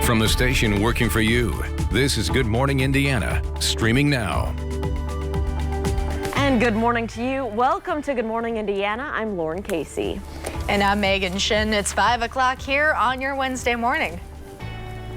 From the station working for you, this is Good Morning Indiana, streaming now. And good morning to you. Welcome to Good Morning Indiana. I'm Lauren Casey. And I'm Megan Shin. It's 5 o'clock here on your Wednesday morning.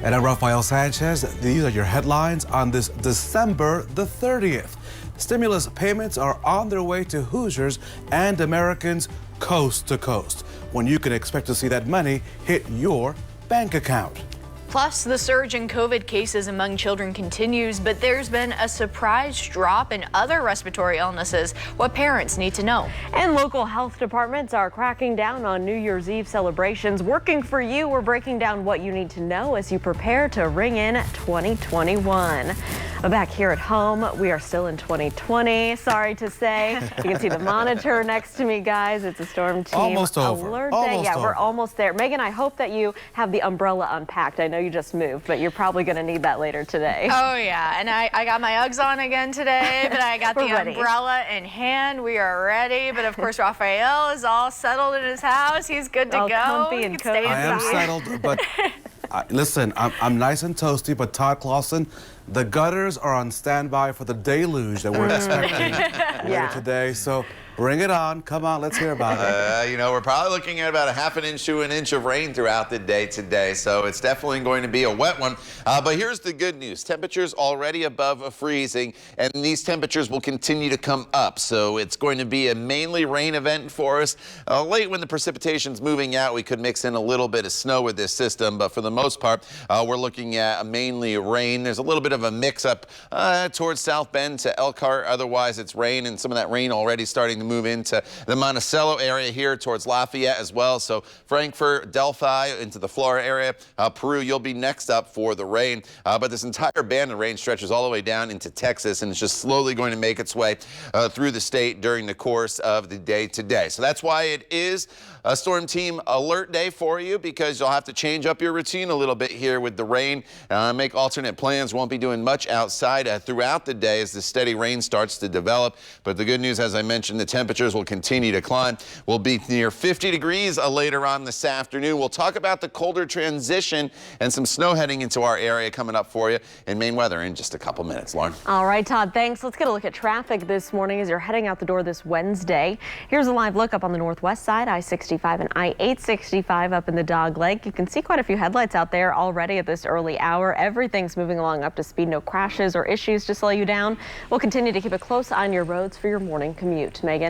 And I'm Rafael Sanchez. These are your headlines on this December the 30th. Stimulus payments are on their way to Hoosiers and Americans coast to coast, when you can expect to see that money hit your bank account. Plus, the surge in COVID cases among children continues, but there's been a surprise drop in other respiratory illnesses. What parents need to know. And local health departments are cracking down on New Year's Eve celebrations. Working for you, we're breaking down what you need to know as you prepare to ring in 2021. Back here at home, we are still in 2020. Sorry to say. You can see the monitor next to me, guys. It's a storm team almost over. alert Almost day. Yeah, over. we're almost there. Megan, I hope that you have the umbrella unpacked. I know you just moved, but you're probably going to need that later today. Oh, yeah. And I got my Uggs on again today, but I got the umbrella in hand. We are ready. But, of course, Rafael is all settled in his house. He's good to all go. Comfy and cozy. I am settled, but listen, I'm nice and toasty, but Todd Clausen, the gutters are on standby for the deluge that we're expecting later today. So bring it on. Come on, let's hear about it. We're probably looking at about a half an inch to an inch of rain throughout the day today, so it's definitely going to be a wet one. But here's the good news. Temperatures already above freezing, and these temperatures will continue to come up. So it's going to be a mainly rain event for us. Late when the precipitation's moving out, we could mix in a little bit of snow with this system, but for the most part, we're looking at mainly rain. There's a little bit of a mix-up towards South Bend to Elkhart. Otherwise, it's rain, and some of that rain already starting to move into the Monticello area here towards Lafayette as well. So Frankfort, Delphi, into the Florida area, Peru, you'll be next up for the rain. But this entire band of rain stretches all the way down into Texas, and it's just slowly going to make its way through the state during the course of the day today. So that's why it is a storm team alert day for you, because you'll have to change up your routine a little bit here with the rain. Make alternate plans. Won't be doing much outside throughout the day as the steady rain starts to develop. But the good news, as I mentioned, the temperatures will continue to climb. We'll be near 50 degrees later on this afternoon. We'll talk about the colder transition and some snow heading into our area coming up for you in Maine weather in just a couple minutes. Lauren. All right, Todd, thanks. Let's get a look at traffic this morning as you're heading out the door this Wednesday. Here's a live look up on the northwest side, I-65 and I-865 up in the Dogleg. You can see quite a few headlights out there already at this early hour. Everything's moving along up to speed. No crashes or issues to slow you down. We'll continue to keep a close eye on your roads for your morning commute. Megan.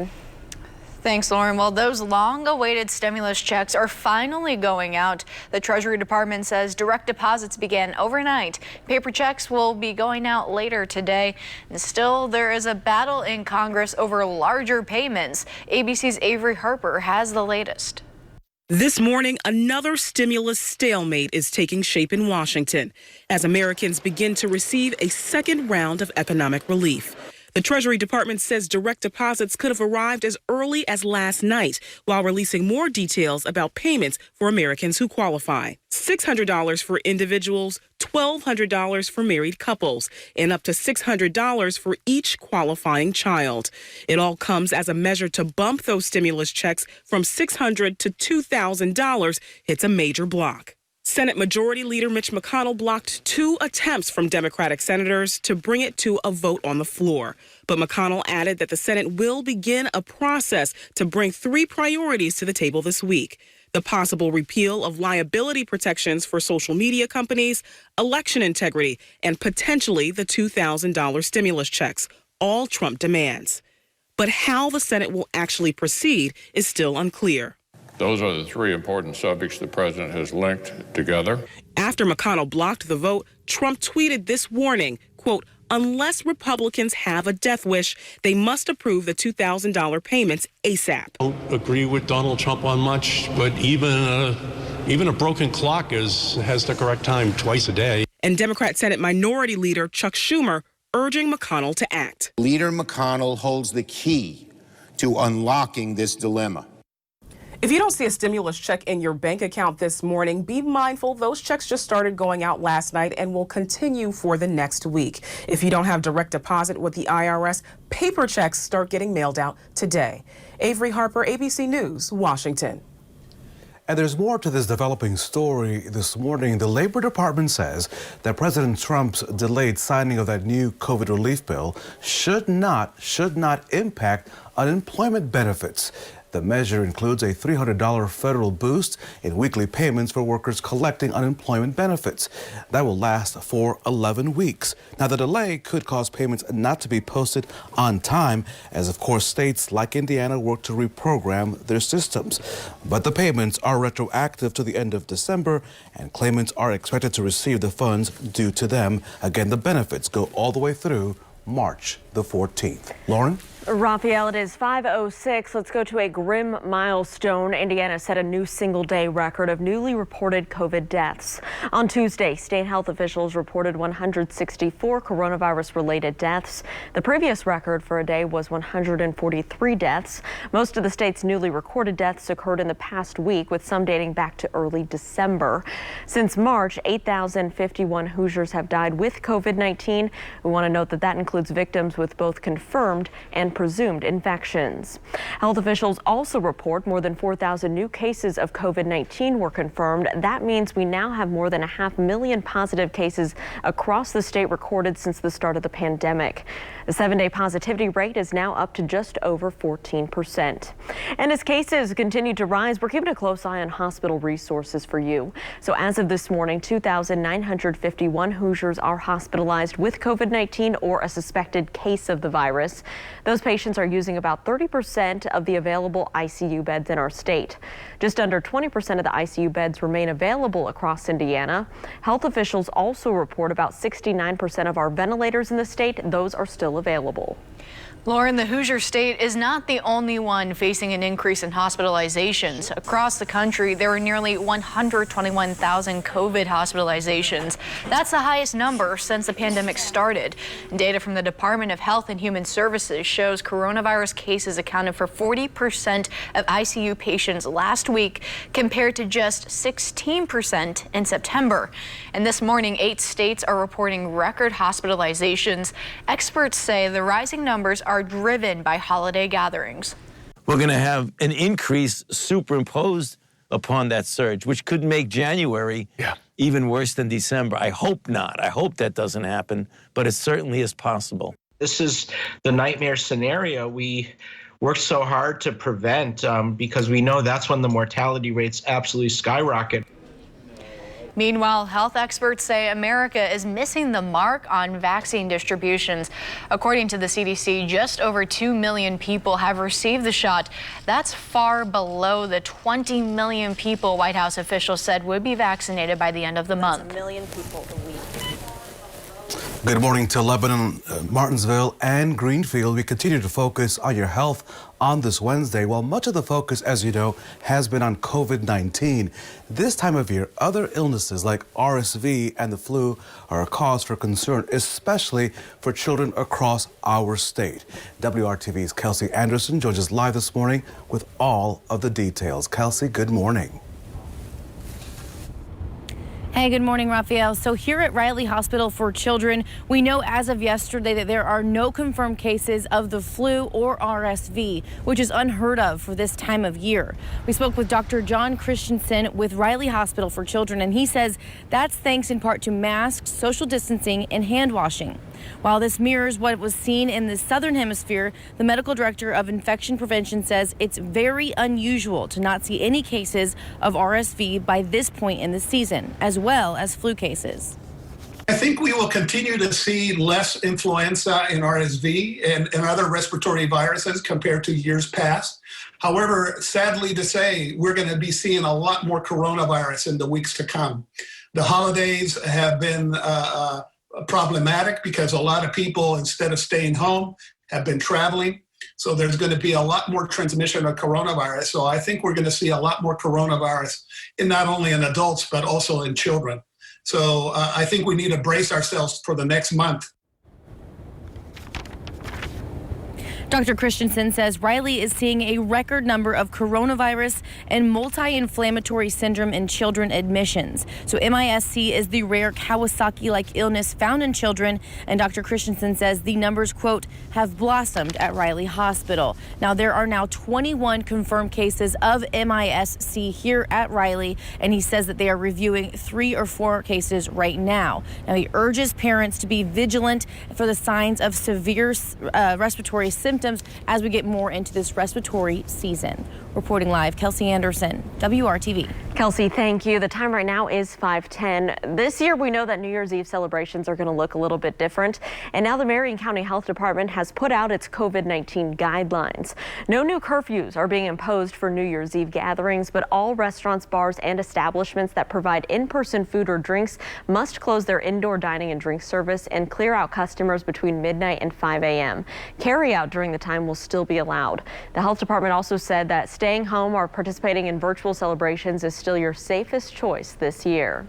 Thanks, Lauren. Well, those long-awaited stimulus checks are finally going out. The Treasury Department says direct deposits began overnight. Paper checks will be going out later today. And still, there is a battle in Congress over larger payments. ABC's Avery Harper has the latest. This morning, another stimulus stalemate is taking shape in Washington as Americans begin to receive a second round of economic relief. The Treasury Department says direct deposits could have arrived as early as last night, while releasing more details about payments for Americans who qualify. $600 for individuals, $1,200 for married couples, and up to $600 for each qualifying child. It all comes as a measure to bump those stimulus checks from $600 to $2,000. It's a major block. Senate Majority Leader Mitch McConnell blocked 2 attempts from Democratic senators to bring it to a vote on the floor. But McConnell added that the Senate will begin a process to bring 3 priorities to the table this week: the possible repeal of liability protections for social media companies, election integrity, and potentially the $2,000 stimulus checks, all Trump demands. But how the Senate will actually proceed is still unclear. Those are the 3 important subjects the president has linked together. After McConnell blocked the vote, Trump tweeted this warning, quote, "Unless Republicans have a death wish, they must approve the $2,000 payments ASAP." I don't agree with Donald Trump on much, but even a broken clock has the correct time twice a day. And Democrat Senate Minority Leader Chuck Schumer urging McConnell to act. Leader McConnell holds the key to unlocking this dilemma. If you don't see a stimulus check in your bank account this morning, be mindful those checks just started going out last night and will continue for the next week. If you don't have direct deposit with the IRS, paper checks start getting mailed out today. Avery Harper, ABC News, Washington. And there's more to this developing story this morning. The Labor Department says that President Trump's delayed signing of that new COVID relief bill should not impact unemployment benefits. The measure includes a $300 federal boost in weekly payments for workers collecting unemployment benefits. That will last for 11 weeks. Now, the delay could cause payments not to be posted on time, as of course states like Indiana work to reprogram their systems. But the payments are retroactive to the end of December, and claimants are expected to receive the funds due to them. Again, the benefits go all the way through March the 14th. Lauren? Raphael, it is 5:06. Let's go to a grim milestone. Indiana set a new single-day record of newly reported COVID deaths. On Tuesday, state health officials reported 164 coronavirus-related deaths. The previous record for a day was 143 deaths. Most of the state's newly recorded deaths occurred in the past week, with some dating back to early December. Since March, 8,051 Hoosiers have died with COVID-19. We want to note that that includes victims with both confirmed and presumed infections. Health officials also report more than 4,000 new cases of COVID-19 were confirmed. That means we now have more than 500,000 positive cases across the state recorded since the start of the pandemic. The 7-day positivity rate is now up to just over 14%. And as cases continue to rise, we're keeping a close eye on hospital resources for you. So as of this morning, 2,951 Hoosiers are hospitalized with COVID-19 or a suspected case of the virus. Those patients are using about 30% of the available ICU beds in our state. Just under 20% of the ICU beds remain available across Indiana. Health officials also report about 69% of our ventilators in the state, those are still available. Lauren, the Hoosier State is not the only one facing an increase in hospitalizations. Across the country, there are nearly 121,000 COVID hospitalizations. That's the highest number since the pandemic started. Data from the Department of Health and Human Services shows coronavirus cases accounted for 40% of ICU patients last week, compared to just 16% in September. And this morning, 8 states are reporting record hospitalizations. Experts say the rising numbers are driven by holiday gatherings. We're going to have an increase superimposed upon that surge, which could make January even worse than December. I hope not. I hope that doesn't happen, but it certainly is possible. This is the nightmare scenario we worked so hard to prevent because we know that's when the mortality rates absolutely skyrocket. Meanwhile, health experts say America is missing the mark on vaccine distributions. According to the CDC, just over 2 million people have received the shot. That's far below the 20 million people White House officials said would be vaccinated by the end of the month. That's 1 million people a week. Good morning to Lebanon, Martinsville, and Greenfield. We continue to focus on your health on this Wednesday. While much of the focus, as you know, has been on COVID-19, this time of year, other illnesses like RSV and the flu are a cause for concern, especially for children across our state. WRTV's Kelsey Anderson joins us live this morning with all of the details. Kelsey, good morning. Hey, good morning, Raphael. So here at Riley Hospital for Children, we know as of yesterday that there are no confirmed cases of the flu or RSV, which is unheard of for this time of year. We spoke with Dr. John Christensen with Riley Hospital for Children, and he says that's thanks in part to masks, social distancing, and hand washing. While this mirrors what was seen in the Southern Hemisphere, the medical director of infection prevention says it's very unusual to not see any cases of RSV by this point in the season, as well as flu cases. I think we will continue to see less influenza and RSV and other respiratory viruses compared to years past. However, sadly to say, we're going to be seeing a lot more coronavirus in the weeks to come. The holidays have been problematic because a lot of people, instead of staying home, have been traveling. So there's going to be a lot more transmission of coronavirus. So I think we're going to see a lot more coronavirus in not only in adults, but also in children. So I think we need to brace ourselves for the next month. Dr. Christensen says Riley is seeing a record number of coronavirus and multi-inflammatory syndrome in children admissions. So MISC is the rare Kawasaki-like illness found in children, and Dr. Christensen says the numbers, quote, have blossomed at Riley Hospital. Now, there are now 21 confirmed cases of MISC here at Riley, and he says that they are reviewing 3 or 4 cases right now. Now, he urges parents to be vigilant for the signs of severe respiratory symptoms as we get more into this respiratory season. Reporting live, Kelsey Anderson, WRTV. Kelsey, thank you. The time right now is 5:10. This year, we know that New Year's Eve celebrations are going to look a little bit different. And now the Marion County Health Department has put out its COVID-19 guidelines. No new curfews are being imposed for New Year's Eve gatherings, but all restaurants, bars, and establishments that provide in-person food or drinks must close their indoor dining and drink service and clear out customers between midnight and 5 a.m. Carry-out during the time will still be allowed. The health department also said that staying home or participating in virtual celebrations is still your safest choice this year.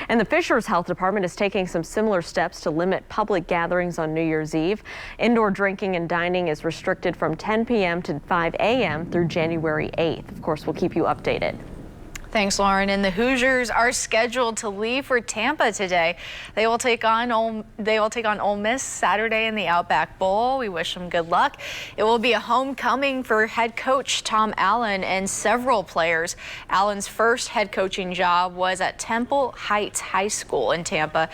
And the Fishers Health Department is taking some similar steps to limit public gatherings on New Year's Eve. Indoor drinking and dining is restricted from 10 p.m. to 5 a.m. through January 8th. Of course, we'll keep you updated. Thanks, Lauren. And the Hoosiers are scheduled to leave for Tampa today. They will take on Ole Miss Saturday in the Outback Bowl. We wish them good luck. It will be a homecoming for head coach Tom Allen and several players. Allen's first head coaching job was at Temple Heights High School in Tampa.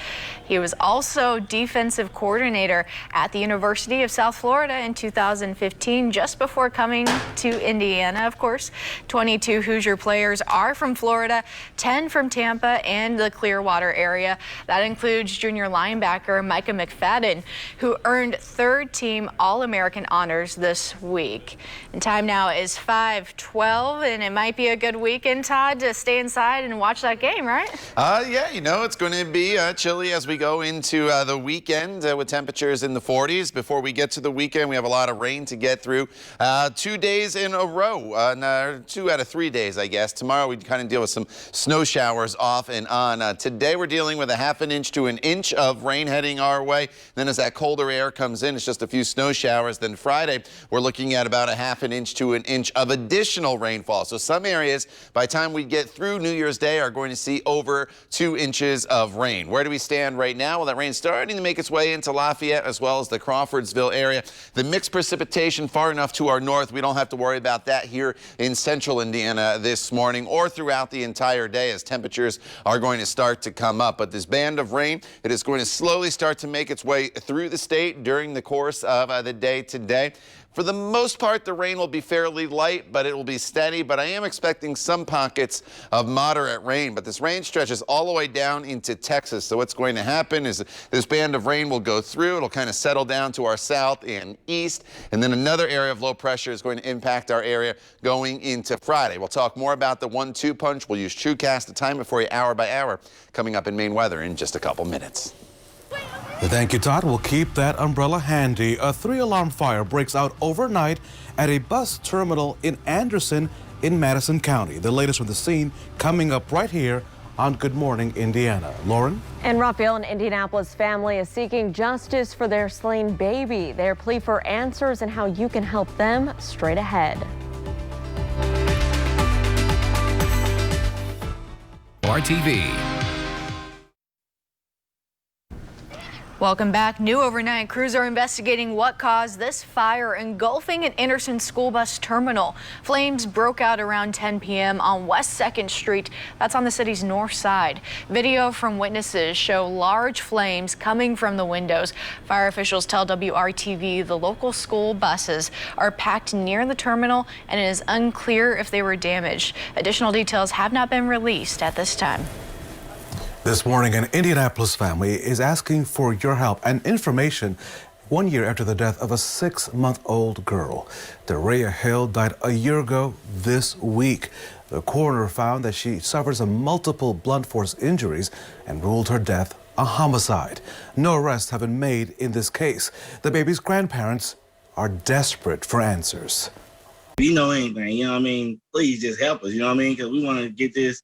He was also defensive coordinator at the University of South Florida in 2015, just before coming to Indiana, of course. 22 Hoosier players are from Florida, 10 from Tampa and the Clearwater area. That includes junior linebacker Micah McFadden, who earned third-team All-American honors this week. And time now is 5:12, and it might be a good weekend, Todd, to stay inside and watch that game, right? Yeah, you know, it's going to be chilly as we go into the weekend with temperatures in the 40s. Before we get to the weekend, we have a lot of rain to get through. 2 days in a row, 2 out of 3 days, I guess. Tomorrow we kind of deal with some snow showers off and on. Today we're dealing with a ½ an inch to an inch of rain heading our way. Then as that colder air comes in, it's just a few snow showers. Then Friday, we're looking at about a ½ an inch to an inch of additional rainfall. So some areas, by the time we get through New Year's Day, are going to see over 2 inches of rain. Where do we stand right now? Well, that rain's starting to make its way into Lafayette as well as the Crawfordsville area. The mixed precipitation far enough to our north, we don't have to worry about that here in central Indiana this morning or throughout the entire day as temperatures are going to start to come up. But this band of rain, it is going to slowly start to make its way through the state during the course of the day today. For the most part, the rain will be fairly light, but it will be steady. But I am expecting some pockets of moderate rain. But this rain stretches all the way down into Texas. So what's going to happen is this band of rain will go through. It'll kind of settle down to our south and east. And then another area of low pressure is going to impact our area going into Friday. We'll talk more about the 1-2 punch. We'll use TrueCast to time it for you hour by hour, coming up in Maine weather in just a couple minutes. Thank you, Todd. We'll keep that umbrella handy. A 3-alarm fire breaks out overnight at a bus terminal in Anderson in Madison County. The latest from the scene coming up right here on Good Morning Indiana. Lauren? And Raphael, an Indianapolis family is seeking justice for their slain baby. Their plea for answers and how you can help them straight ahead. WRTV. Welcome back. New overnight, crews are investigating what caused this fire engulfing an Anderson school bus terminal. Flames broke out around 10 p.m. on West 2nd Street. That's on the city's north side. Video from witnesses show large flames coming from the windows. Fire officials tell WRTV the local school buses are packed near the terminal and it is unclear if they were damaged. Additional details have not been released at this time. This morning, an Indianapolis family is asking for your help and information 1 year after the death of a 6-month-old girl. Daria Hill died a year ago this week. The coroner found that she suffers multiple blunt force injuries and ruled her death a homicide. No arrests have been made in this case. The baby's grandparents are desperate for answers. If you know anything, you know what I mean, please just help us, you know what I mean, because we want to get this,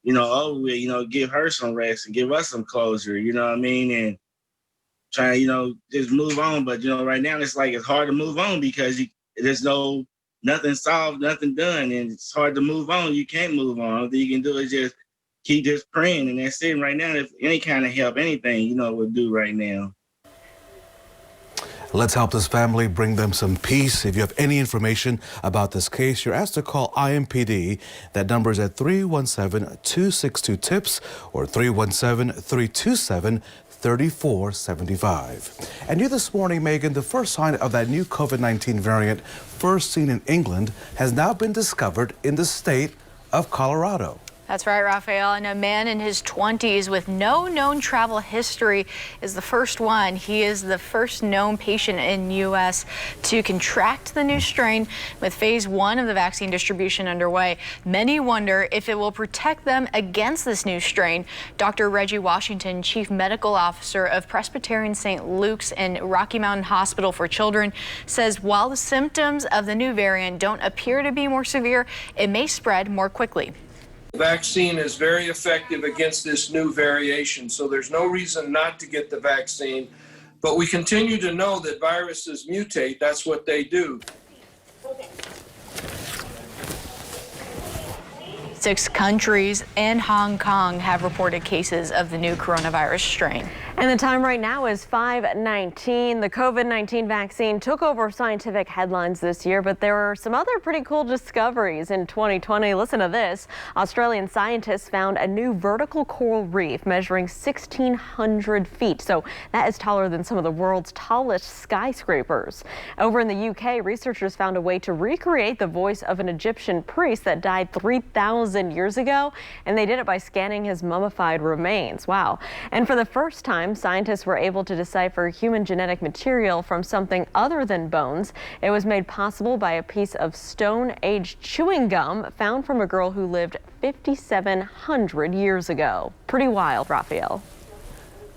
over with, give her some rest and give us some closure, you know what I mean? And trying to, just move on. But, right now it's like it's hard to move on because there's nothing solved, nothing done. And it's hard to move on. You can't move on. All you can do is just keep just praying. And that's it right now. If any kind of help, anything, would do right now. Let's help this family, bring them some peace. If you have any information about this case, you're asked to call IMPD. That number is at 317-262-TIPS or 317-327-3475. And new this morning, Megan, the first sign of that new COVID-19 variant first seen in England has now been discovered in the state of Colorado. That's right, Raphael. And a man in his 20s with no known travel history is the first one. He is the first known patient in U.S. to contract the new strain. With phase 1 of the vaccine distribution underway, many wonder if it will protect them against this new strain. Dr. Reggie Washington, Chief Medical Officer of Presbyterian St. Luke's and Rocky Mountain Hospital for Children, says while the symptoms of the new variant don't appear to be more severe, it may spread more quickly. The vaccine is very effective against this new variation, so there's no reason not to get the vaccine. But we continue to know that viruses mutate. That's what they do. 6 countries and Hong Kong have reported cases of the new coronavirus strain. And the time right now is 5:19. The COVID-19 vaccine took over scientific headlines this year, but there were some other pretty cool discoveries in 2020. Listen to this. Australian scientists found a new vertical coral reef measuring 1,600 feet. So that is taller than some of the world's tallest skyscrapers. Over in the UK, researchers found a way to recreate the voice of an Egyptian priest that died 3,000 years ago, and they did it by scanning his mummified remains. Wow. And for the first time, scientists were able to decipher human genetic material from something other than bones. It was made possible by a piece of Stone-Age chewing gum found from a girl who lived 5,700 years ago. Pretty wild, Raphael.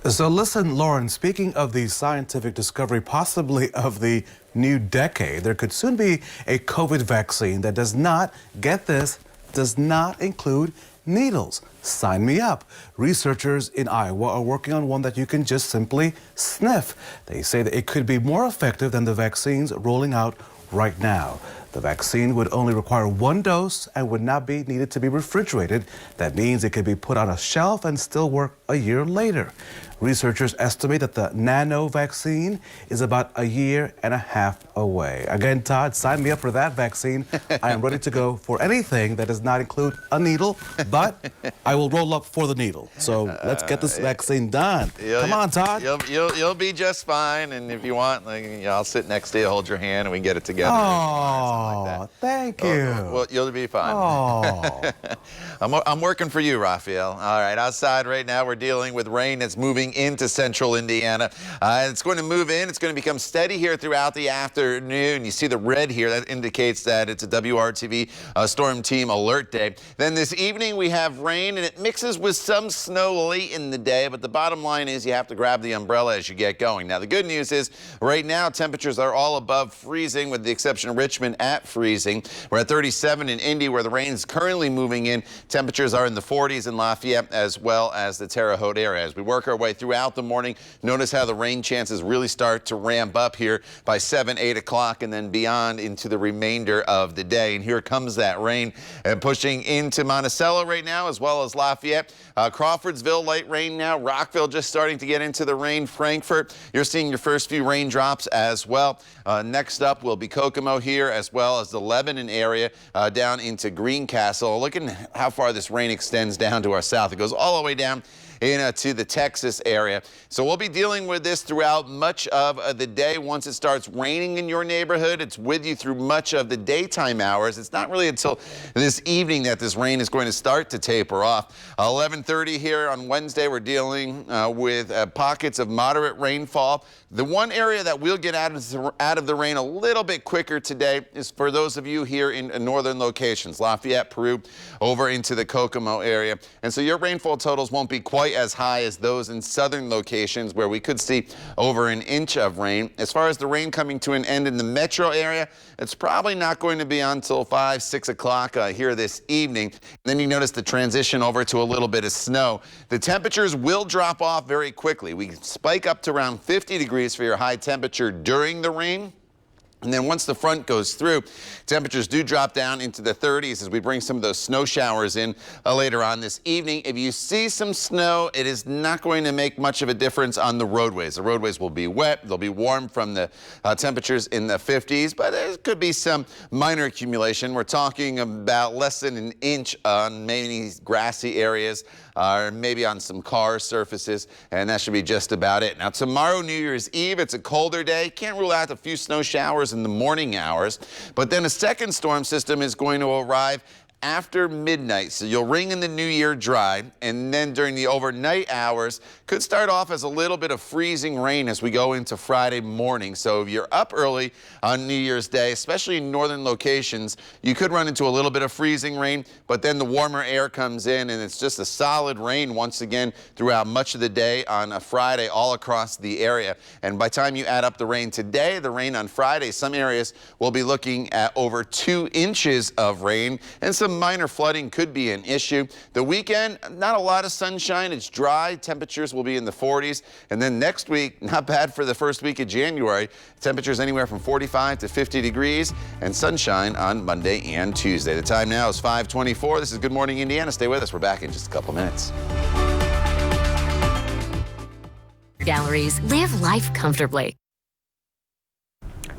So listen, Lauren, speaking of the scientific discovery, possibly of the new decade, there could soon be a COVID vaccine that does not, get this, does not include needles. Sign me up. Researchers in Iowa are working on one that you can just simply sniff. They say that it could be more effective than the vaccines rolling out right now. The vaccine would only require 1 dose and would not be needed to be refrigerated. That means it could be put on a shelf and still work a year later. Researchers estimate that the nano vaccine is about a year and a half away. Again, Todd, sign me up for that vaccine. I am ready to go for anything that does not include a needle, but I will roll up for the needle. So let's get this vaccine done. Come on, Todd. You'll be just fine. And if you want, I'll sit next to you, hold your hand, and we can get it together. Oh, thank you. Well, you'll be fine. Oh. I'm working for you, Raphael. All right, outside right now, we're dealing with rain that's moving into central Indiana. It's going to move in. It's going to become steady here throughout the afternoon. You see the red here. That indicates that it's a WRTV storm team alert day. Then this evening, we have rain, and it mixes with some snow late in the day. But the bottom line is you have to grab the umbrella as you get going. Now, the good news is right now, temperatures are all above freezing, with the exception of Richmond at freezing. We're at 37 in Indy, where the rain is currently moving in. Temperatures are in the 40s in Lafayette, as well as the Terre Haute area. As we work our way throughout the morning, notice how the rain chances really start to ramp up here by 7, 8 o'clock and then beyond into the remainder of the day. And here comes that rain pushing into Monticello right now, as well as Lafayette. Crawfordsville, light rain now. Rockville just starting to get into the rain. Frankfort, you're seeing your first few raindrops as well. Next up will be Kokomo here, as well as the Lebanon area down into Greencastle. Look at how far this rain extends down to our south. It goes all the way down into the Texas area. So we'll be dealing with this throughout much of the day. Once it starts raining in your neighborhood, it's with you through much of the daytime hours. It's not really until this evening that this rain is going to start to taper off. 11:30 here on Wednesday, we're dealing with pockets of moderate rainfall. The one area that will get out of the rain a little bit quicker today is for those of you here in northern locations, Lafayette, Peru, over into the Kokomo area. And so your rainfall totals won't be quite quite as high as those in southern locations where we could see over an inch of rain. As far as the rain coming to an end in the metro area, it's probably not going to be until 5, 6 o'clock here this evening. Then you notice the transition over to a little bit of snow. The temperatures will drop off very quickly. We spike up to around 50 degrees for your high temperature during the rain. And then once the front goes through, temperatures do drop down into the 30s as we bring some of those snow showers in later on this evening. If you see some snow, it is not going to make much of a difference on the roadways. The roadways will be wet. They'll be warm from the temperatures in the 50s, but there could be some minor accumulation. We're talking about less than an inch on many grassy areas, or maybe on some car surfaces, and that should be just about it. Now, tomorrow, New Year's Eve, it's a colder day. Can't rule out a few snow showers in the morning hours, but then a second storm system is going to arrive after midnight. So you'll ring in the new year dry, and then during the overnight hours could start off as a little bit of freezing rain as we go into Friday morning. So if you're up early on New Year's Day, especially in northern locations, you could run into a little bit of freezing rain, but then the warmer air comes in and it's just a solid rain once again throughout much of the day on a Friday all across the area. And by the time you add up the rain today, the rain on Friday, some areas will be looking at over 2 inches of rain, and some minor flooding could be an issue. The weekend, not a lot of sunshine. It's dry. Temperatures will be in the 40s. And then next week, not bad for the first week of January. Temperatures anywhere from 45 to 50 degrees and sunshine on Monday and Tuesday. The time now is 5:24. This is Good Morning Indiana. Stay with us. We're back in just a couple minutes. Galleries. Live life comfortably.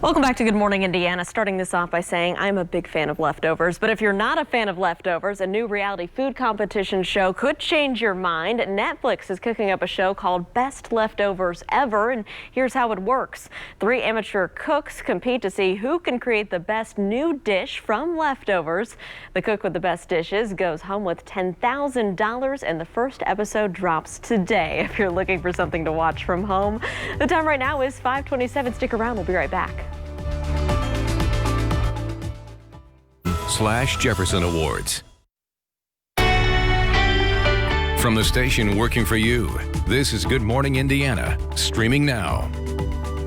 Welcome back to Good Morning Indiana. Starting this off by saying I'm a big fan of leftovers, but if you're not a fan of leftovers, a new reality food competition show could change your mind. Netflix is cooking up a show called Best Leftovers Ever, and here's how it works. 3 amateur cooks compete to see who can create the best new dish from leftovers. The cook with the best dishes goes home with $10,000, and the first episode drops today if you're looking for something to watch from home. The time right now is 5:27. Stick around. We'll be right back. /Jefferson Awards. From the station working for you, this is Good Morning Indiana, streaming now.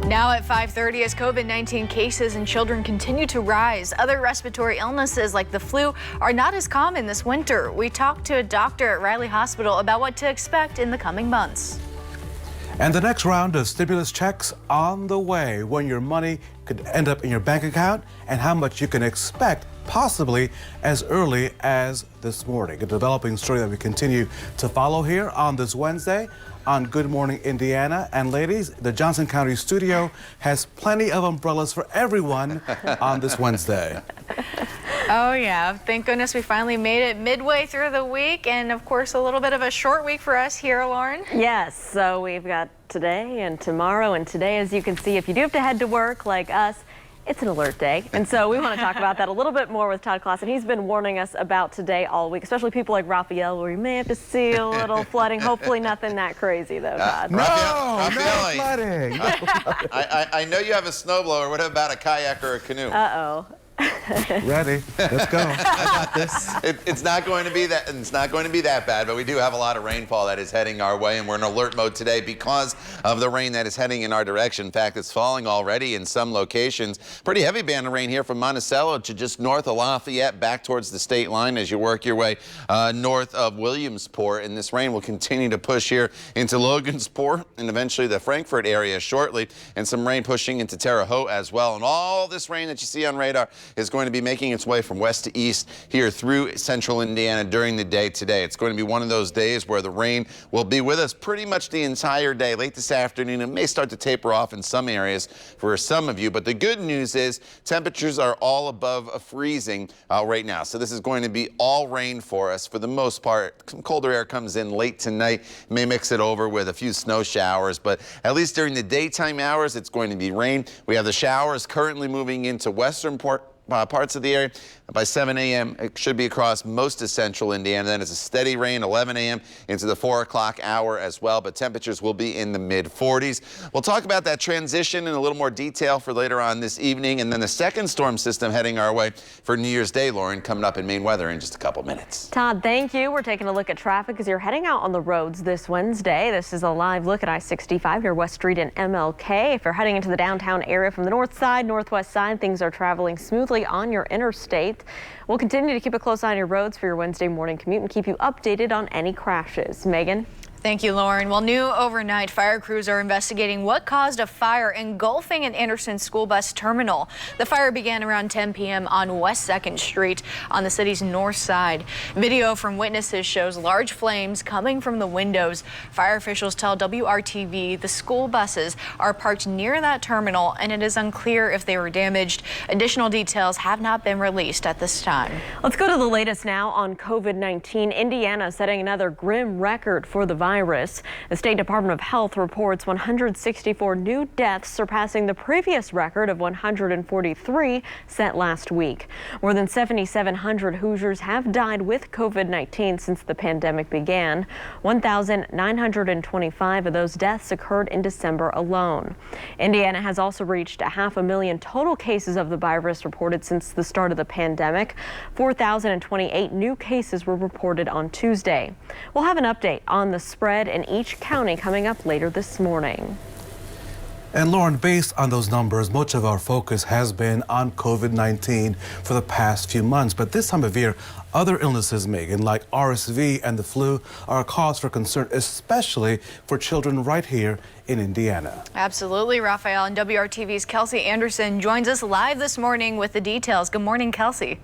Now at 5:30, as COVID-19 cases in children continue to rise, other respiratory illnesses like the flu are not as common this winter. We talked to a doctor at Riley Hospital about what to expect in the coming months. And the next round of stimulus checks on the way, when your money could end up in your bank account and how much you can expect possibly as early as this morning. A developing story that we continue to follow here on this Wednesday on Good Morning Indiana. And ladies, the Johnson County studio has plenty of umbrellas for everyone on this Wednesday. Oh yeah, thank goodness we finally made it midway through the week, and of course a little bit of a short week for us here, Lauren. Yes, so we've got today and tomorrow, and today, as you can see, if you do have to head to work like us, it's an alert day. And so we want to talk about that a little bit more with Todd Clausen. He's been warning us about today all week, especially people like Raphael, where we may have to see a little flooding. Hopefully nothing that crazy, though, Todd. No flooding. I know you have a snowblower. What about a kayak or a canoe? Uh-oh. Ready? Let's go. I got this. It's not going to be that. It's not going to be that bad, but we do have a lot of rainfall that is heading our way, and we're in alert mode today because of the rain that is heading in our direction. In fact, it's falling already in some locations. Pretty heavy band of rain here from Monticello to just north of Lafayette, back towards the state line as you work your way north of Williamsport. And this rain will continue to push here into Logansport and eventually the Frankfort area shortly, and some rain pushing into Terre Haute as well. And all this rain that you see on radar is going to be making its way from west to east here through central Indiana during the day today. It's going to be one of those days where the rain will be with us pretty much the entire day. Late this afternoon, it may start to taper off in some areas for some of you, but the good news is temperatures are all above freezing right now. So this is going to be all rain for us for the most part. Some colder air comes in late tonight, may mix it over with a few snow showers, but at least during the daytime hours, it's going to be rain. We have the showers currently moving into western parts of the area. By 7 a.m., it should be across most of central Indiana. Then it's a steady rain, 11 a.m. into the 4 o'clock hour as well, but temperatures will be in the mid-40s. We'll talk about that transition in a little more detail for later on this evening, and then the second storm system heading our way for New Year's Day, Lauren, coming up in Maine weather in just a couple minutes. Todd, thank you. We're taking a look at traffic as you're heading out on the roads this Wednesday. This is a live look at I-65 here, West Street and MLK. If you're heading into the downtown area from the north side, northwest side, things are traveling smoothly on your interstate. We'll continue to keep a close eye on your roads for your Wednesday morning commute and keep you updated on any crashes. Megan? Thank you, Lauren. Well, new overnight, fire crews are investigating what caused a fire engulfing an Anderson school bus terminal. The fire began around 10 p.m. on West 2nd Street on the city's north side. Video from witnesses shows large flames coming from the windows. Fire officials tell WRTV the school buses are parked near that terminal, and it is unclear if they were damaged. Additional details have not been released at this time. Let's go to the latest now on COVID-19. Indiana setting another grim record for the virus. The State Department of Health reports 164 new deaths, surpassing the previous record of 143 set last week. More than 7,700 Hoosiers have died with COVID-19 since the pandemic began. 1,925 of those deaths occurred in December alone. Indiana has also reached 500,000 total cases of the virus reported since the start of the pandemic. 4,028 new cases were reported on Tuesday. We'll have an update on the spread in each county coming up later this morning. And Lauren, based on those numbers, much of our focus has been on COVID-19 for the past few months. But this time of year, other illnesses, Megan, like RSV and the flu, are a cause for concern, especially for children right here in Indiana. Absolutely, Raphael. And WRTV's Kelsey Anderson joins us live this morning with the details. Good morning, Kelsey.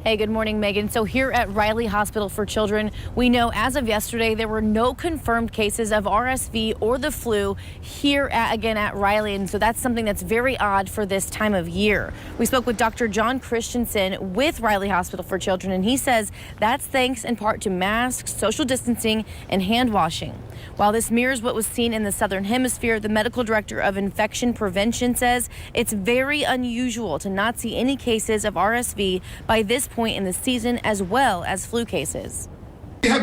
Hey, good morning, Megan. So here at Riley Hospital for Children, we know as of yesterday there were no confirmed cases of RSV or the flu here at Riley. And so that's something that's very odd for this time of year. We spoke with Dr. John Christensen with Riley Hospital for Children, and he says that's thanks in part to masks, social distancing, and hand washing. While this mirrors what was seen in the Southern Hemisphere, the medical director of infection prevention says it's very unusual to not see any cases of RSV by this point in the season, as well as flu cases.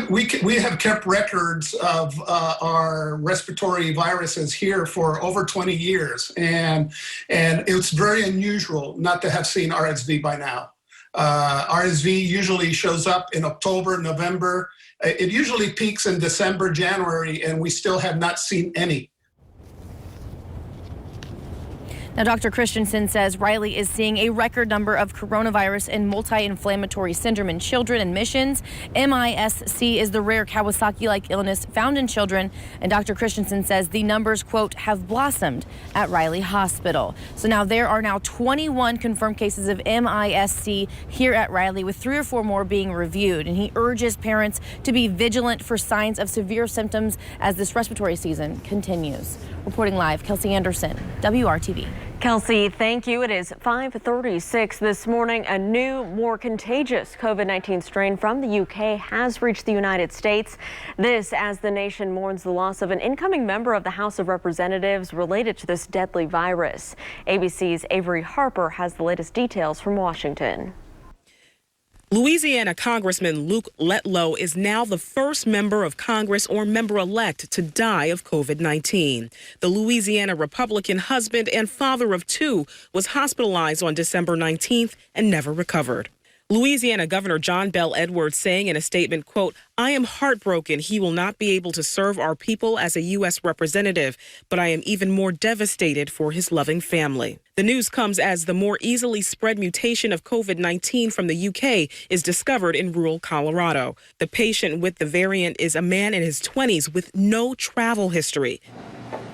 We have kept records of our respiratory viruses here for over 20 years, and it's very unusual not to have seen RSV by now. RSV usually shows up in October, November. It usually peaks in December, January, and we still have not seen any. Now, Dr. Christensen says Riley is seeing a record number of coronavirus and multi-inflammatory syndrome in children admissions. MISC is the rare Kawasaki-like illness found in children, and Dr. Christensen says the numbers, quote, have blossomed at Riley Hospital. So now there are now 21 confirmed cases of MISC here at Riley, with 3 or 4 more being reviewed, and he urges parents to be vigilant for signs of severe symptoms as this respiratory season continues. Reporting live, Kelsey Anderson, WRTV. Kelsey, thank you. It is 5:36 this morning. A new, more contagious COVID-19 strain from the UK has reached the United States. This as the nation mourns the loss of an incoming member of the House of Representatives related to this deadly virus. ABC's Avery Harper has the latest details from Washington. Louisiana Congressman Luke Letlow is now the first member of Congress or member-elect to die of COVID-19. The Louisiana Republican husband and father of 2 was hospitalized on December 19th and never recovered. Louisiana Governor John Bel Edwards saying in a statement, quote, I am heartbroken he will not be able to serve our people as a U.S. representative, but I am even more devastated for his loving family. The news comes as the more easily spread mutation of COVID-19 from the UK is discovered in rural Colorado. The patient with the variant is a man in his 20s with no travel history.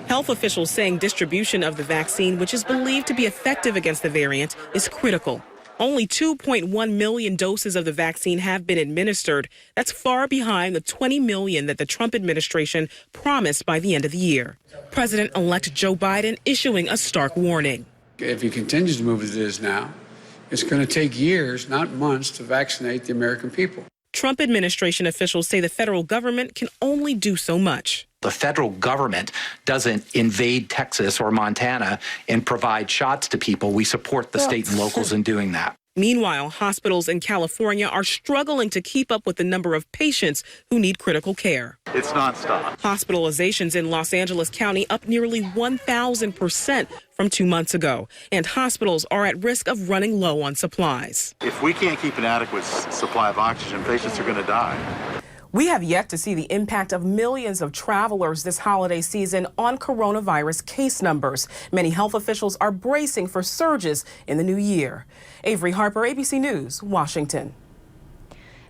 Health officials saying distribution of the vaccine, which is believed to be effective against the variant, is critical. Only 2.1 million doses of the vaccine have been administered. That's far behind the 20 million that the Trump administration promised by the end of the year. President-elect Joe Biden issuing a stark warning. If he continues to move as it is now, it's going to take years, not months, to vaccinate the American people. Trump administration officials say the federal government can only do so much. The federal government doesn't invade Texas or Montana and provide shots to people. We support the state and locals in doing that. Meanwhile, hospitals in California are struggling to keep up with the number of patients who need critical care. It's nonstop. Hospitalizations in Los Angeles County up nearly 1,000% from 2 months ago, and hospitals are at risk of running low on supplies. If we can't keep an adequate supply of oxygen, patients are going to die. We have yet to see the impact of millions of travelers this holiday season on coronavirus case numbers. Many health officials are bracing for surges in the new year. Avery Harper, ABC News, Washington.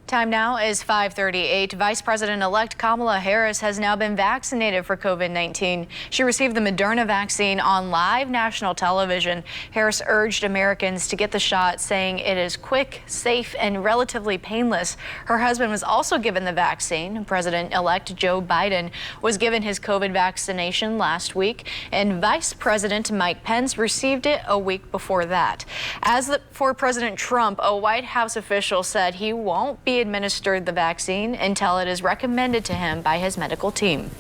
Time now is 5:38. Vice President-elect Kamala Harris has now been vaccinated for COVID-19. She received the Moderna vaccine on live national television. Harris urged Americans to get the shot, saying it is quick, safe, and relatively painless. Her husband was also given the vaccine. President-elect Joe Biden was given his COVID vaccination last week, and Vice President Mike Pence received it a week before that. For President Trump, a White House official said he won't be administered the vaccine until it is recommended to him by his medical team.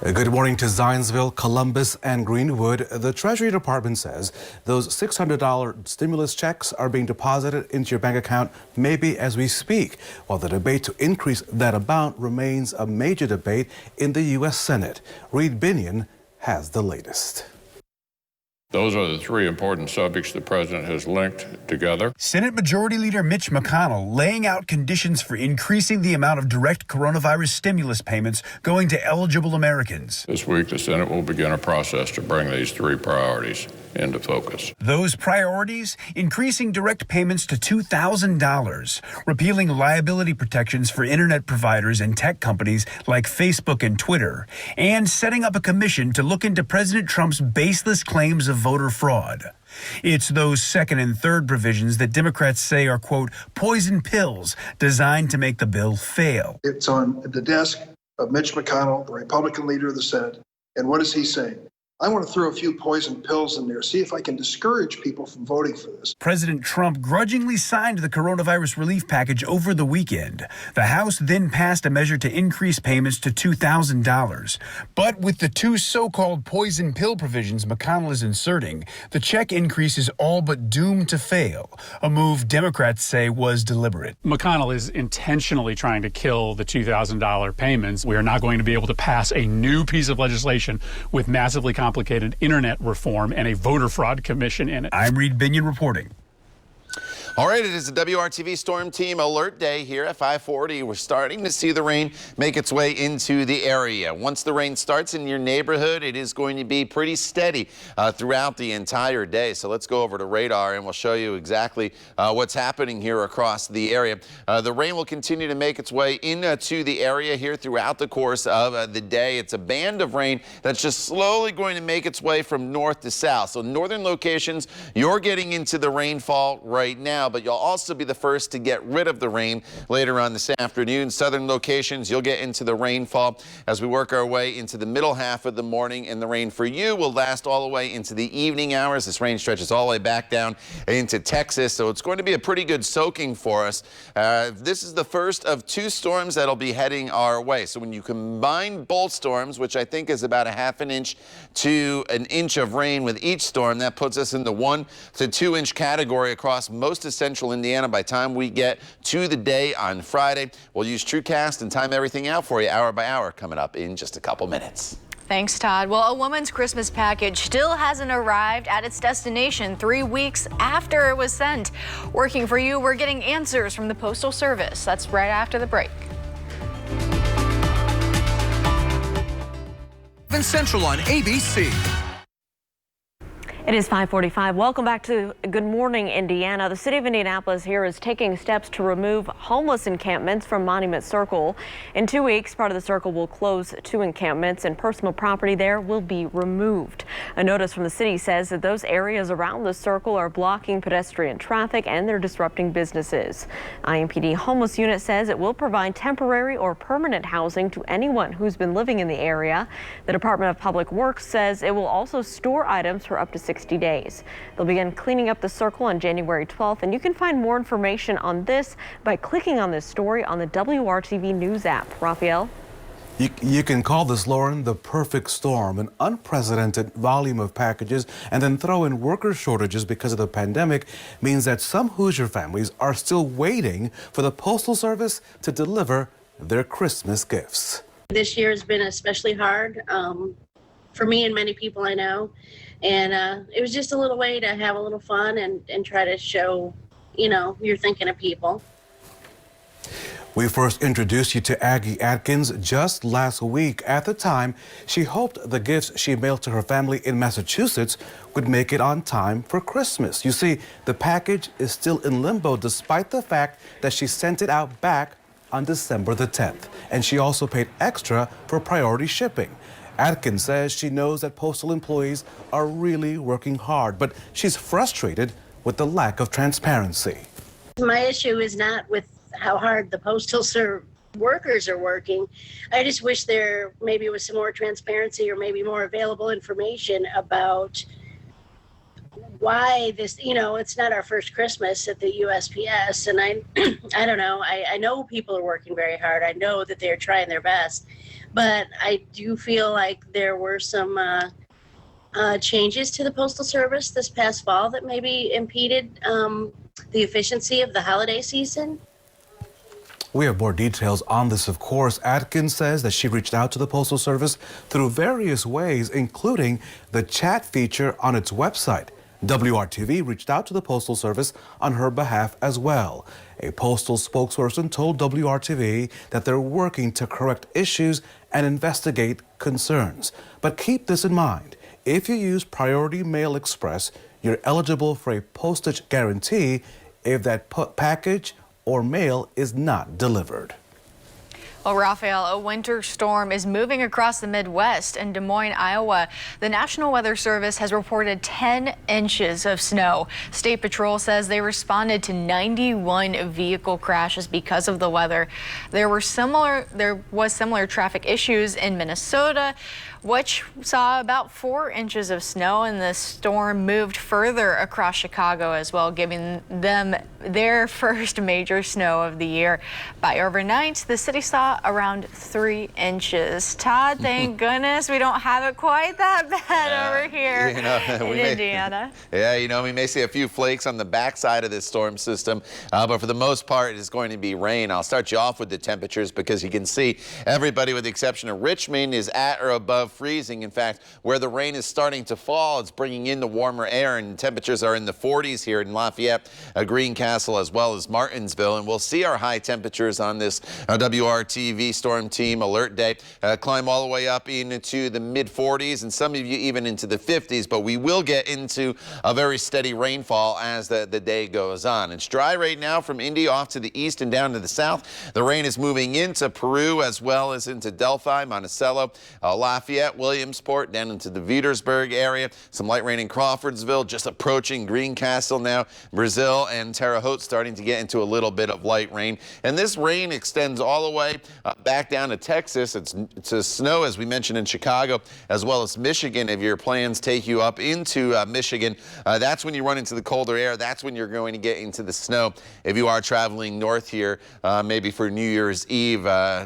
Good morning to Zionsville, Columbus, and Greenwood. The Treasury Department says those $600 stimulus checks are being deposited into your bank account maybe as we speak, while the debate to increase that amount remains a major debate in the U.S. Senate. Reed Binion has the latest. Those are the three important subjects the president has linked together. Senate Majority Leader Mitch McConnell laying out conditions for increasing the amount of direct coronavirus stimulus payments going to eligible Americans. This week, the Senate will begin a process to bring these three priorities into focus. Those priorities: increasing direct payments to $2,000, repealing liability protections for internet providers and tech companies like Facebook and Twitter, and setting up a commission to look into President Trump's baseless claims of voter fraud. It's those second and third provisions that Democrats say are, quote, poison pills designed to make the bill fail. It's on the desk of Mitch McConnell, the Republican leader of the Senate. And what is he saying? I want to throw a few poison pills in there, see if I can discourage people from voting for this. President Trump grudgingly signed the coronavirus relief package over the weekend. The House then passed a measure to increase payments to $2,000. But with the two so-called poison pill provisions McConnell is inserting, the check increase is all but doomed to fail, a move Democrats say was deliberate. McConnell is intentionally trying to kill the $2,000 payments. We are not going to be able to pass a new piece of legislation with massively complicated internet reform and a voter fraud commission in it. I'm Reed Binion reporting. All right, it is the WRTV Storm Team Alert Day here at 5:40. We're starting to see the rain make its way into the area. Once the rain starts in your neighborhood, it is going to be pretty steady throughout the entire day. So let's go over to radar and we'll show you exactly what's happening here across the area. The rain will continue to make its way into the area here throughout the course of the day. It's a band of rain that's just slowly going to make its way from north to south. So northern locations, you're getting into the rainfall right now, but you'll also be the first to get rid of the rain later on this afternoon. Southern locations, you'll get into the rainfall as we work our way into the middle half of the morning, and the rain for you will last all the way into the evening hours. This rain stretches all the way back down into Texas, so it's going to be a pretty good soaking for us. This is the first of two storms that'll be heading our way. So when you combine both storms, which I think is about a half an inch to an inch of rain with each storm, that puts us in the 1 to 2 inch category across most of central Indiana by the time we get to the day on Friday. We'll use TrueCast and time everything out for you hour by hour coming up in just a couple minutes. Thanks, Todd. Well, a woman's Christmas package still hasn't arrived at its destination 3 weeks after it was sent. Working for you, we're getting answers from the Postal Service. That's right after the break. Central on ABC. It is 5:45. Welcome back to Good Morning Indiana. The city of Indianapolis here is taking steps to remove homeless encampments from Monument Circle. In 2 weeks, part of the circle will close 2 encampments and personal property there will be removed. A notice from the city says that those areas around the circle are blocking pedestrian traffic and they're disrupting businesses. IMPD Homeless Unit says it will provide temporary or permanent housing to anyone who's been living in the area. The Department of Public Works says it will also store items for up to 6 60 days. They'll begin cleaning up the circle on January 12th, and you can find more information on this by clicking on this story on the WRTV News app. Raphael? You can call this, Lauren, the perfect storm, an unprecedented volume of packages, and then throw in worker shortages because of the pandemic means that some Hoosier families are still waiting for the Postal Service to deliver their Christmas gifts. This year has been especially hard for me and many people I know, and it was just a little way to have a little fun and try to show, you're thinking of people. We first introduced you to Aggie Atkins just last week. At the time, she hoped the gifts she mailed to her family in Massachusetts would make it on time for Christmas. You see, the package is still in limbo despite the fact that she sent it out back on December the 10th. And she also paid extra for priority shipping. Atkins says she knows that postal employees are really working hard, but she's frustrated with the lack of transparency. My issue is not with how hard the postal workers are working. I just wish there maybe was some more transparency or maybe more available information about why this, it's not our first Christmas at the USPS. And I don't know, I know people are working very hard. I know that they're trying their best, but I do feel like there were some changes to the Postal Service this past fall that maybe impeded the efficiency of the holiday season. We have more details on this, of course. Atkins says that she reached out to the Postal Service through various ways, including the chat feature on its website. WRTV reached out to the Postal Service on her behalf as well. A postal spokesperson told WRTV that they're working to correct issues and investigate concerns. But keep this in mind. If you use Priority Mail Express, you're eligible for a postage guarantee if that package or mail is not delivered. Well, Raphael, a winter storm is moving across the Midwest and Des Moines, Iowa. The National Weather Service has reported 10 inches of snow. State Patrol says they responded to 91 vehicle crashes because of the weather. There was similar traffic issues in Minnesota, which saw about 4 inches of snow, and the storm moved further across Chicago as well, giving them their first major snow of the year. By overnight, the city saw around 3 inches. Todd, thank goodness we don't have it quite that bad over here in Indiana. We may see a few flakes on the backside of this storm system, but for the most part, it is going to be rain. I'll start you off with the temperatures because you can see everybody with the exception of Richmond is at or above freezing. In fact, where the rain is starting to fall, it's bringing in the warmer air, and temperatures are in the 40s here in Lafayette, Greencastle, as well as Martinsville. And we'll see our high temperatures on this WRTV Storm Team Alert Day climb all the way up into the mid 40s, and some of you even into the 50s. But we will get into a very steady rainfall as the day goes on. It's dry right now from Indy off to the east and down to the south. The rain is moving into Peru as well as into Delphi, Monticello, Lafayette, Williamsport, down into the Petersburg area. Some light rain in Crawfordsville, just approaching Greencastle now. Brazil and Terre Haute starting to get into a little bit of light rain. And this rain extends all the way back down to Texas. It's snow, as we mentioned, in Chicago, as well as Michigan. If your plans take you up into Michigan, that's when you run into the colder air. That's when you're going to get into the snow. If you are traveling north here, maybe for New Year's Eve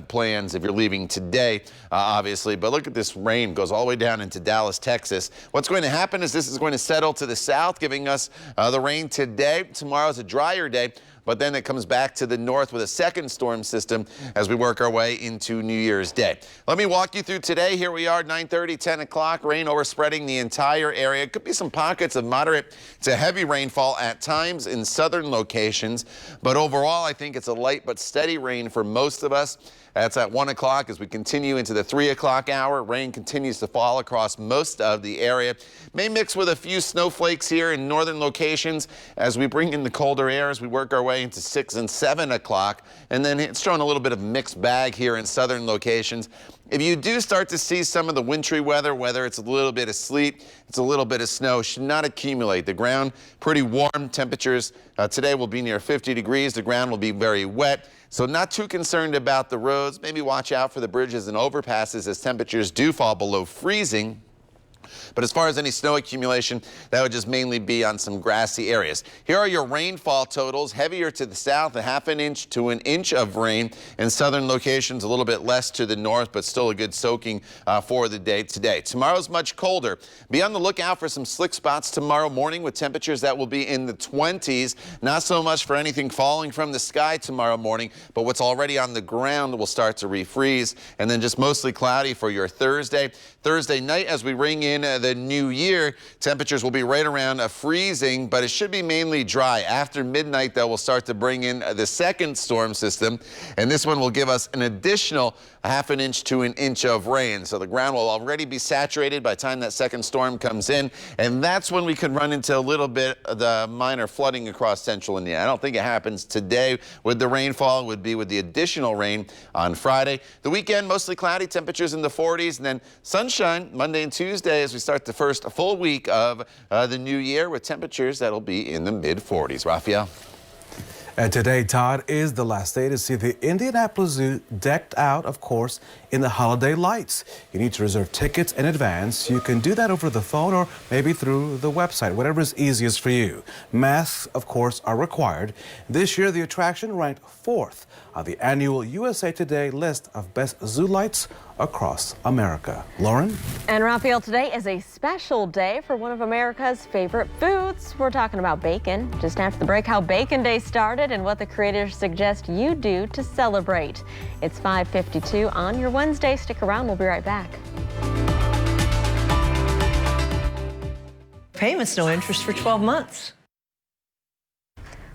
plans, if you're leaving today, obviously. But look at this rain, goes all the way down into Dallas, Texas. What's going to happen is this is going to settle to the south, giving us the rain today. Tomorrow's a drier day, but then it comes back to the north with a second storm system as we work our way into New Year's Day. Let me walk you through today. Here we are, 9:30, 10 o'clock, rain overspreading the entire area. Could be some pockets of moderate to heavy rainfall at times in southern locations, but overall I think it's a light but steady rain for most of us. That's at 1 o'clock. As we continue into the 3 o'clock hour, rain continues to fall across most of the area. May mix with a few snowflakes here in northern locations as we bring in the colder air as we work our way into 6 and 7 o'clock. And then it's showing a little bit of a mixed bag here in southern locations. If you do start to see some of the wintry weather, whether it's a little bit of sleet, it's a little bit of snow, should not accumulate. The ground pretty warm. Temperatures today will be near 50 degrees. The ground will be very wet. So not too concerned about the roads. Maybe watch out for the bridges and overpasses as temperatures do fall below freezing. But as far as any snow accumulation, that would just mainly be on some grassy areas. Here are your rainfall totals. Heavier to the south, a half an inch to an inch of rain. In southern locations, a little bit less to the north, but still a good soaking for the day today. Tomorrow's much colder. Be on the lookout for some slick spots tomorrow morning with temperatures that will be in the 20s. Not so much for anything falling from the sky tomorrow morning, but what's already on the ground will start to refreeze. And then just mostly cloudy for your Thursday. Thursday night, as we ring in the new year, temperatures will be right around freezing, but it should be mainly dry. After midnight, though, we'll start to bring in the second storm system, and this one will give us an additional half an inch to an inch of rain. So the ground will already be saturated by the time that second storm comes in, and that's when we could run into a little bit of the minor flooding across central Indiana. I don't think it happens today with the rainfall. It would be with the additional rain on Friday. The weekend, mostly cloudy, temperatures in the 40s, and then sunshine Monday and Tuesday as we start the first full week of the new year with temperatures that'll be in the mid-40s. Raphael. And today, Todd, is the last day to see the Indianapolis Zoo decked out, of course, in the holiday lights. You need to reserve tickets in advance. You can do that over the phone or maybe through the website, whatever is easiest for you. Masks, of course, are required. This year, the attraction ranked 4th on the annual USA Today list of best zoo lights across America. Lauren? And Raphael, today is a special day for one of America's favorite foods. We're talking about bacon. Just after the break, how Bacon Day started and what the creators suggest you do to celebrate. It's 5:52 on your Wednesday. Stick around. We'll be right back. Payments, no interest for 12 months.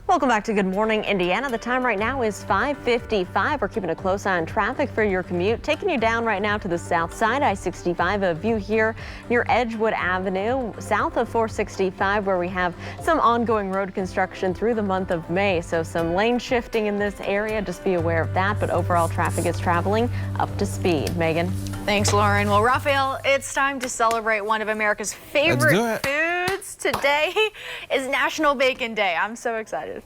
Welcome back to Good Morning Indiana. The time right now is 5:55. We're keeping a close eye on traffic for your commute. Taking you down right now to the south side, I-65, a view here near Edgewood Avenue, south of 465, where we have some ongoing road construction through the month of May. So some lane shifting in this area. Just be aware of that. But overall traffic is traveling up to speed. Megan. Thanks, Lauren. Well, Raphael, it's time to celebrate one of America's favorite foods. Today is National Bacon Day. I'm so excited.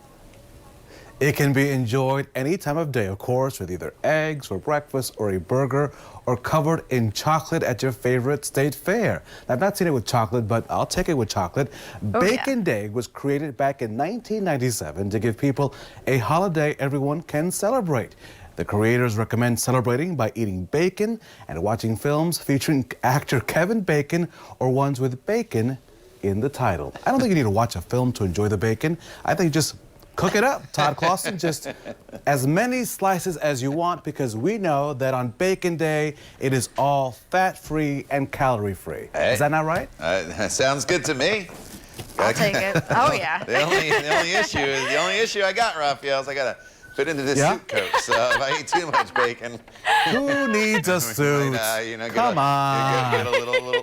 It can be enjoyed any time of day, of course, with either eggs for breakfast or a burger, or covered in chocolate at your favorite state fair. Now, I've not seen it with chocolate, but I'll take it with chocolate. Bacon Day was created back in 1997 to give people a holiday everyone can celebrate. The creators recommend celebrating by eating bacon and watching films featuring actor Kevin Bacon or ones with bacon in the title. I don't think you need to watch a film to enjoy the bacon. I think just cook it up, Todd Clausen. Just as many slices as you want, because we know that on Bacon Day, it is all fat-free and calorie-free. Hey, is that not right? That sounds good to me. I'll take it. Oh, yeah. The only issue I got, Raphael, is I got to fit into this suit coat. So if I eat too much bacon, who needs a suit? Come on. Get a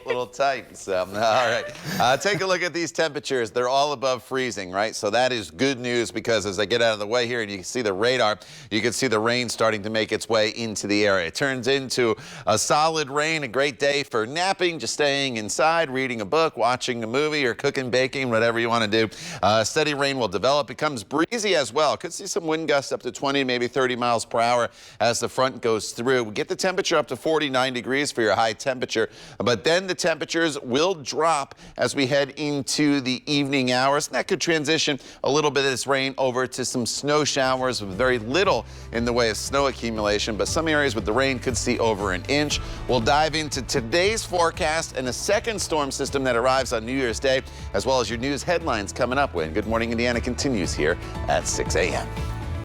little tight. So, all right. Take a look at these temperatures. They're all above freezing, right? So that is good news, because as I get out of the way here and you can see the radar, you can see the rain starting to make its way into the area. It turns into a solid rain, a great day for napping, just staying inside, reading a book, watching a movie, or cooking, baking, whatever you want to do. Steady rain will develop. Becomes breezy as well. Could see some wind gusts up to 20, maybe 30 miles per hour as the front goes through. We get the temperature up to 49 degrees for your high temperature, but then the temperatures will drop as we head into the evening hours. And that could transition a little bit of this rain over to some snow showers with very little in the way of snow accumulation, but some areas with the rain could see over an inch. We'll dive into today's forecast and a second storm system that arrives on New Year's Day, as well as your news headlines coming up when Good Morning Indiana continues here at 6 a.m.